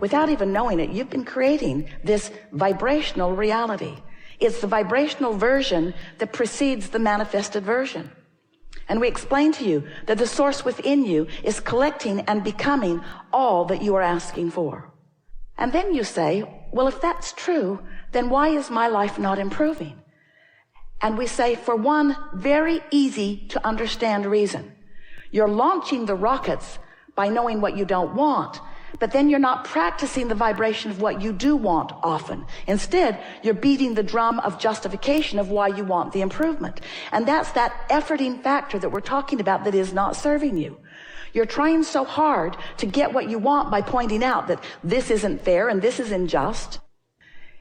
Without even knowing it, you've been creating this vibrational reality. It's the vibrational version that precedes the manifested version. And we explain to you that the source within you is collecting and becoming all that you are asking for. And then you say, well, if that's true, then why is my life not improving? And we say, for one very easy to understand reason. You're launching the rockets by knowing what you don't want, but then you're not practicing the vibration of what you do want often. Instead, you're beating the drum of justification of why you want the improvement. And that's that efforting factor that we're talking about that is not serving you. You're trying so hard to get what you want by pointing out that this isn't fair and this is unjust.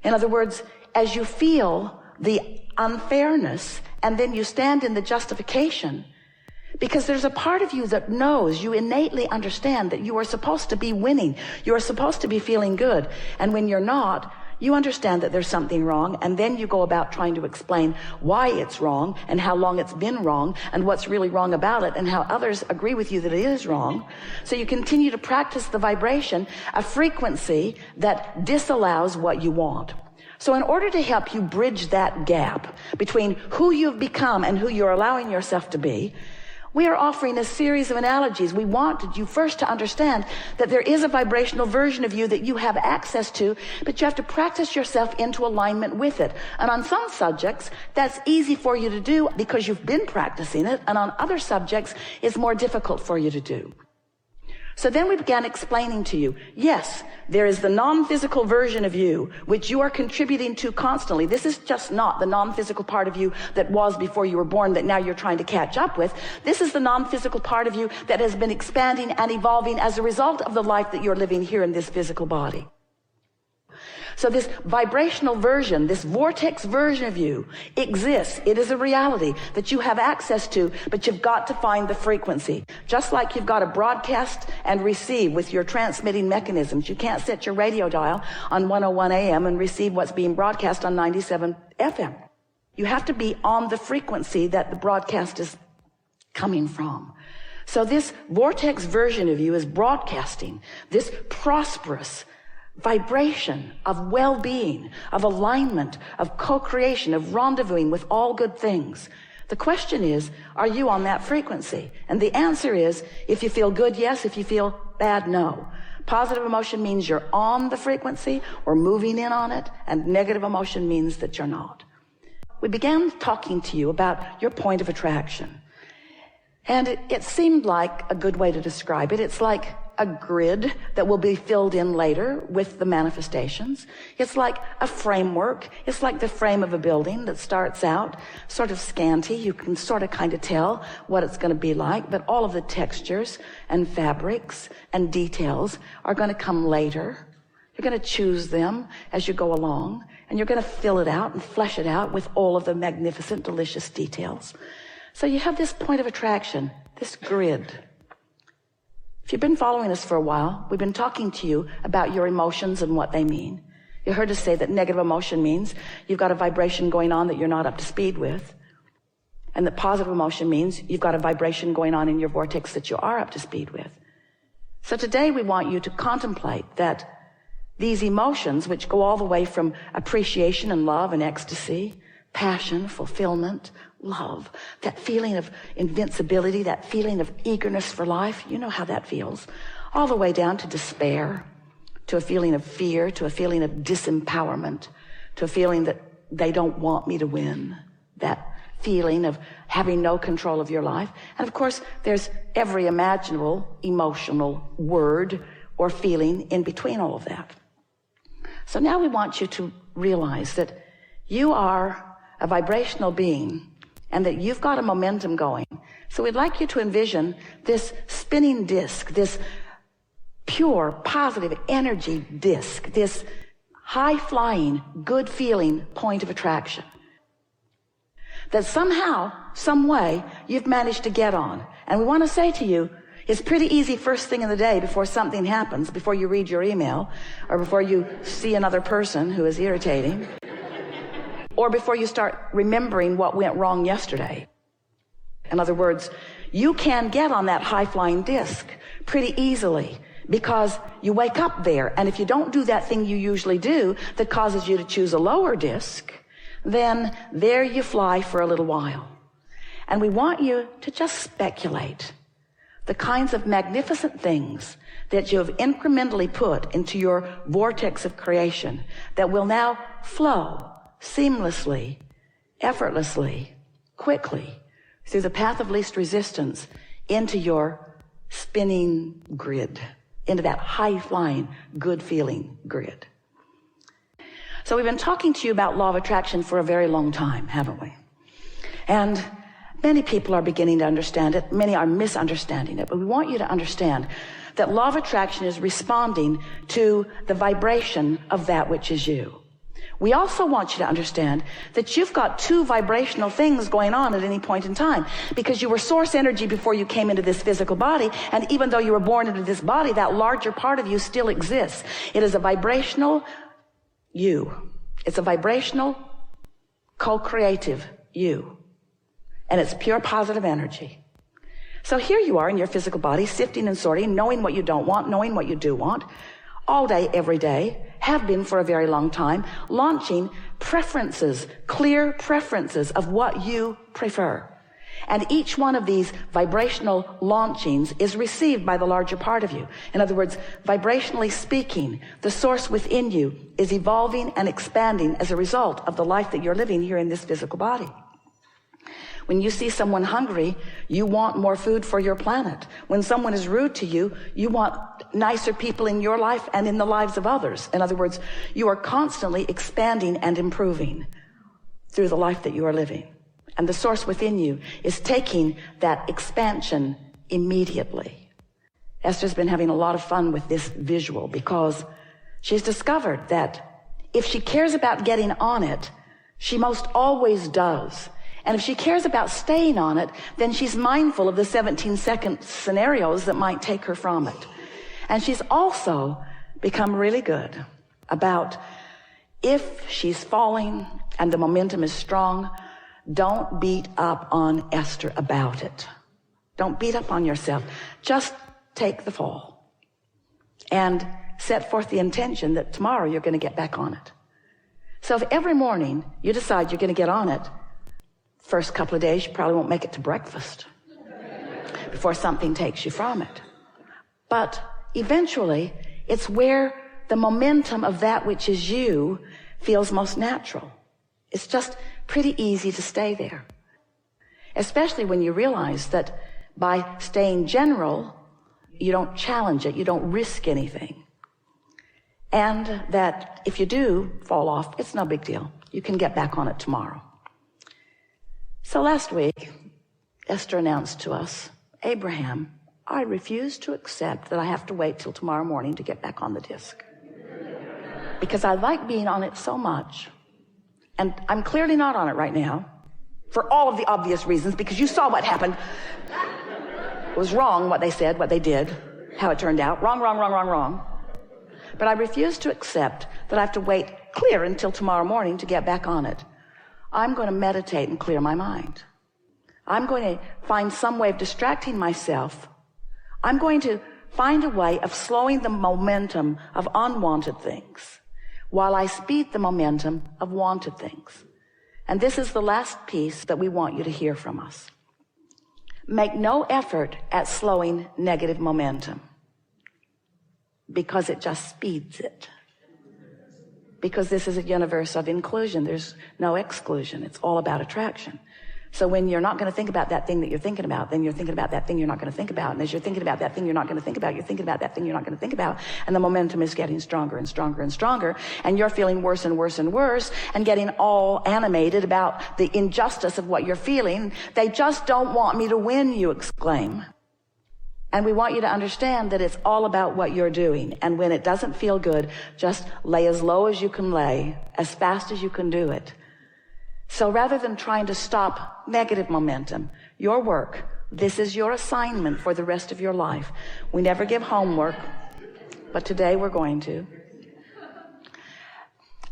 In other words, as you feel the unfairness and then you stand in the justification, because there's a part of you that knows, you innately understand that you are supposed to be winning. You are supposed to be feeling good. And when you're not, you understand that there's something wrong. And then you go about trying to explain why it's wrong and how long it's been wrong and what's really wrong about it and how others agree with you that it is wrong. So you continue to practice the vibration, a frequency that disallows what you want. So in order to help you bridge that gap between who you've become and who you're allowing yourself to be, we are offering a series of analogies. We wanted you first to understand that there is a vibrational version of you that you have access to, but you have to practice yourself into alignment with it. And on some subjects, that's easy for you to do because you've been practicing it, and on other subjects, it's more difficult for you to do. So then we began explaining to you, yes, there is the non-physical version of you, which you are contributing to constantly. This is just not the non-physical part of you that was before you were born that now you're trying to catch up with. This is the non-physical part of you that has been expanding and evolving as a result of the life that you're living here in this physical body. So this vibrational version, this vortex version of you exists. It is a reality that you have access to, but you've got to find the frequency. Just like you've got to broadcast and receive with your transmitting mechanisms. You can't set your radio dial on 101 AM and receive what's being broadcast on 97 FM. You have to be on the frequency that the broadcast is coming from. So this vortex version of you is broadcasting this prosperous vibration of well-being, of alignment, of co-creation, of rendezvousing with all good things. The question is, are you on that frequency? And the answer is, if you feel good, yes. If you feel bad, no. Positive emotion means you're on the frequency or moving in on it, and negative emotion means that you're not. We began talking to you about your point of attraction. And it seemed like a good way to describe it. It's like a grid that will be filled in later with the manifestations. It's like a framework. It's like the frame of a building that starts out sort of scanty. You can sort of kind of tell what it's going to be like, but all of the textures and fabrics and details are going to come later. You're going to choose them as you go along, and you're going to fill it out and flesh it out with all of the magnificent, delicious details. So you have this point of attraction, this grid. If you've been following us for a while, we've been talking to you about your emotions and what they mean. You heard us say that negative emotion means you've got a vibration going on that you're not up to speed with. And that positive emotion means you've got a vibration going on in your vortex that you are up to speed with. So today we want you to contemplate that these emotions, which go all the way from appreciation and love and ecstasy, passion, fulfillment, love, that feeling of invincibility, that feeling of eagerness for life, you know how that feels, all the way down to despair, to a feeling of fear, to a feeling of disempowerment, to a feeling that they don't want me to win, that feeling of having no control of your life. And of course, there's every imaginable emotional word or feeling in between all of that. So now we want you to realize that you are a vibrational being and that you've got a momentum going. So we'd like you to envision this spinning disc, this pure, positive energy disc, this high-flying, good-feeling point of attraction that somehow, some way, you've managed to get on. And we want to say to you, it's pretty easy first thing in the day before something happens, before you read your email, or before you see another person who is irritating, or before you start remembering what went wrong yesterday. In other words, you can get on that high-flying disc pretty easily because you wake up there. And if you don't do that thing you usually do that causes you to choose a lower disc, then there you fly for a little while. And we want you to just speculate the kinds of magnificent things that you have incrementally put into your vortex of creation that will now flow seamlessly, effortlessly, quickly through the path of least resistance into your spinning grid, into that high-flying, good-feeling grid. So we've been talking to you about law of attraction for a very long time, haven't we? And many people are beginning to understand it. Many are misunderstanding it. But we want you to understand that law of attraction is responding to the vibration of that which is you. We also want you to understand that you've got two vibrational things going on at any point in time, because you were source energy before you came into this physical body, and even though you were born into this body, that larger part of you still exists. It is a vibrational you. It's a vibrational, co-creative you. And it's pure positive energy. So here you are in your physical body, sifting and sorting, knowing what you don't want, knowing what you do want, all day, every day, have been for a very long time, launching preferences, clear preferences of what you prefer. And each one of these vibrational launchings is received by the larger part of you. In other words, vibrationally speaking, the source within you is evolving and expanding as a result of the life that you're living here in this physical body. When you see someone hungry, you want more food for your planet. When someone is rude to you, you want nicer people in your life and in the lives of others. In other words, you are constantly expanding and improving through the life that you are living. And the source within you is taking that expansion immediately. Esther's been having a lot of fun with this visual because she's discovered that if she cares about getting on it, she most always does. And if she cares about staying on it, then she's mindful of the 17-second scenarios that might take her from it. And she's also become really good about, if she's falling and the momentum is strong, don't beat up on Esther about it. Don't beat up on yourself. Just take the fall and set forth the intention that tomorrow you're going to get back on it. So if every morning you decide you're going to get on it, first couple of days, you probably won't make it to breakfast before something takes you from it. But eventually, it's where the momentum of that which is you feels most natural. It's just pretty easy to stay there. Especially when you realize that by staying general, you don't challenge it, you don't risk anything. And that if you do fall off, it's no big deal. You can get back on it tomorrow. So last week, Esther announced to us, Abraham, I refuse to accept that I have to wait till tomorrow morning to get back on the disc. Because I like being on it so much. And I'm clearly not on it right now, for all of the obvious reasons, because you saw what happened. It was wrong what they said, what they did, how it turned out. Wrong, wrong, wrong, wrong, wrong. But I refuse to accept that I have to wait clear until tomorrow morning to get back on it. I'm going to meditate and clear my mind. I'm going to find some way of distracting myself. I'm going to find a way of slowing the momentum of unwanted things while I speed the momentum of wanted things. And this is the last piece that we want you to hear from us. Make no effort at slowing negative momentum, because it just speeds it. Because this is a universe of inclusion. There's no exclusion. It's all about attraction. So when you're not going to think about that thing that you're thinking about, then you're thinking about that thing you're not going to think about. And as you're thinking about that thing you're not going to think about, you're thinking about that thing you're not going to think about. And the momentum is getting stronger and stronger and stronger. And you're feeling worse and worse and worse and getting all animated about the injustice of what you're feeling. They just don't want me to win, you exclaim. And we want you to understand that it's all about what you're doing. And when it doesn't feel good, just lay as low as you can lay, as fast as you can do it. So rather than trying to stop negative momentum, your work, this is your assignment for the rest of your life. We never give homework, but today we're going to.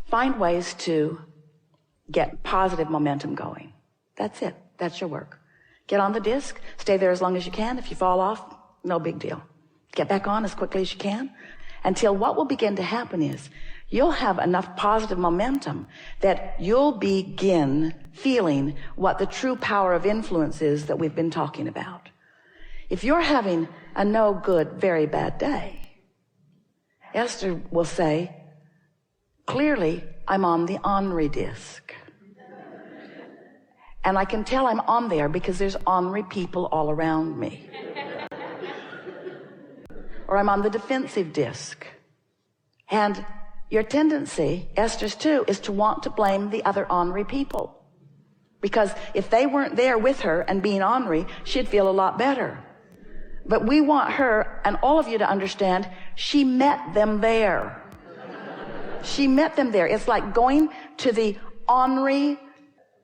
Find ways to get positive momentum going. That's it. That's your work. Get on the disc. Stay there as long as you can. If you fall off, no big deal. Get back on as quickly as you can, until what will begin to happen is you'll have enough positive momentum that you'll begin feeling what the true power of influence is that we've been talking about. If you're having a no good, very bad day, Esther will say, clearly, I'm on the ornery disc. And I can tell I'm on there because there's ornery people all around me. Or I'm on the defensive disc. And your tendency, Esther's too, is to want to blame the other ornery people. Because if they weren't there with her and being ornery, she'd feel a lot better. But we want her and all of you to understand, she met them there. She met them there. It's like going to the ornery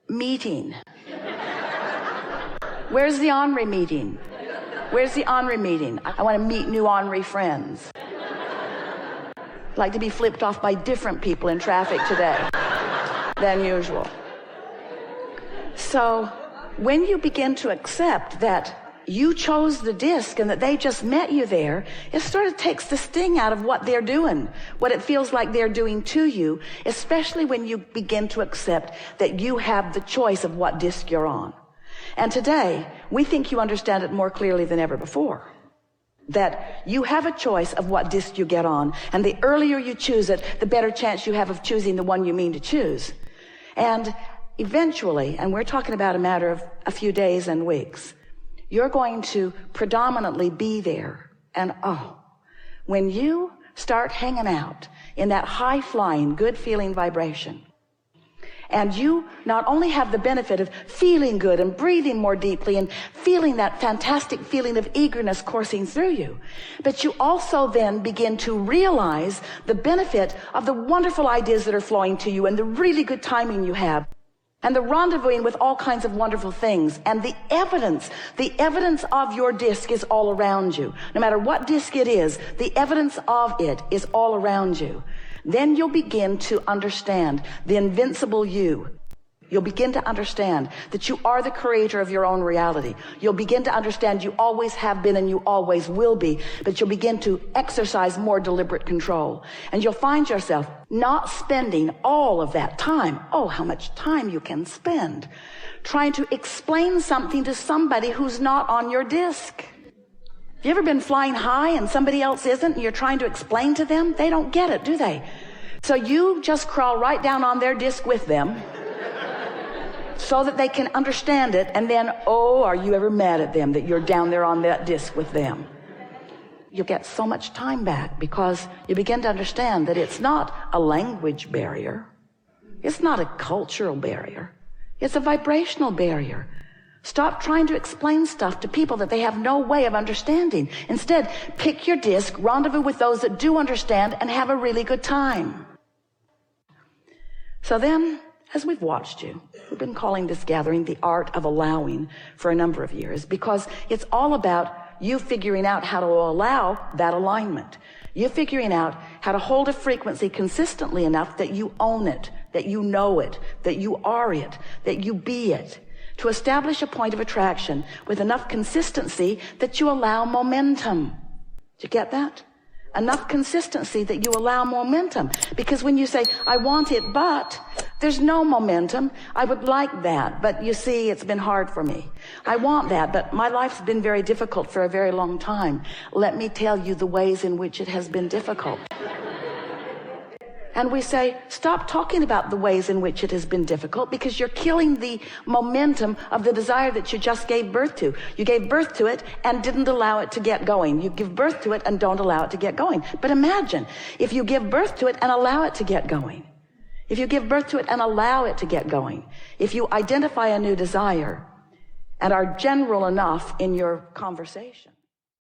meeting. Where's the ornery meeting? Where's the ornery meeting? I want to meet new ornery friends. I'd like to be flipped off by different people in traffic today than usual. So when you begin to accept that you chose the disc and that they just met you there, it sort of takes the sting out of what they're doing, what it feels like they're doing to you, especially when you begin to accept that you have the choice of what disc you're on. And today, we think you understand it more clearly than ever before. That you have a choice of what disc you get on, and the earlier you choose it, the better chance you have of choosing the one you mean to choose. And eventually, and we're talking about a matter of a few days and weeks, you're going to predominantly be there. And when you start hanging out in that high-flying, good-feeling vibration, and you not only have the benefit of feeling good and breathing more deeply and feeling that fantastic feeling of eagerness coursing through you, but you also then begin to realize the benefit of the wonderful ideas that are flowing to you and the really good timing you have, and the rendezvousing with all kinds of wonderful things, and the evidence of your disc is all around you. No matter what disc it is, the evidence of it is all around you. Then you'll begin to understand the invincible you. You'll begin to understand that you are the creator of your own reality. You'll begin to understand you always have been and you always will be, but you'll begin to exercise more deliberate control. And you'll find yourself not spending all of that time, how much time you can spend, trying to explain something to somebody who's not on your disc. Have you ever been flying high and somebody else isn't and you're trying to explain to them? They don't get it, do they? So you just crawl right down on their disc with them so that they can understand it, and then, are you ever mad at them that you're down there on that disc with them? You get so much time back because you begin to understand that it's not a language barrier. It's not a cultural barrier. It's a vibrational barrier. Stop trying to explain stuff to people that they have no way of understanding. Instead, pick your disc, rendezvous with those that do understand, and have a really good time. So then, as we've watched you, we've been calling this gathering the art of allowing for a number of years, because it's all about you figuring out how to allow that alignment. You figuring out how to hold a frequency consistently enough that you own it, that you know it, that you are it, that you be it. To establish a point of attraction with enough consistency that you allow momentum. Did you get that? Enough consistency that you allow momentum. Because when you say, I want it, but there's no momentum, I would like that, but you see, it's been hard for me. I want that, but my life's been very difficult for a very long time. Let me tell you the ways in which it has been difficult. And we say, stop talking about the ways in which it has been difficult, because you're killing the momentum of the desire that you just gave birth to. You gave birth to it and didn't allow it to get going. You give birth to it and don't allow it to get going. But imagine if you give birth to it and allow it to get going. If you give birth to it and allow it to get going. If you identify a new desire and are general enough in your conversation.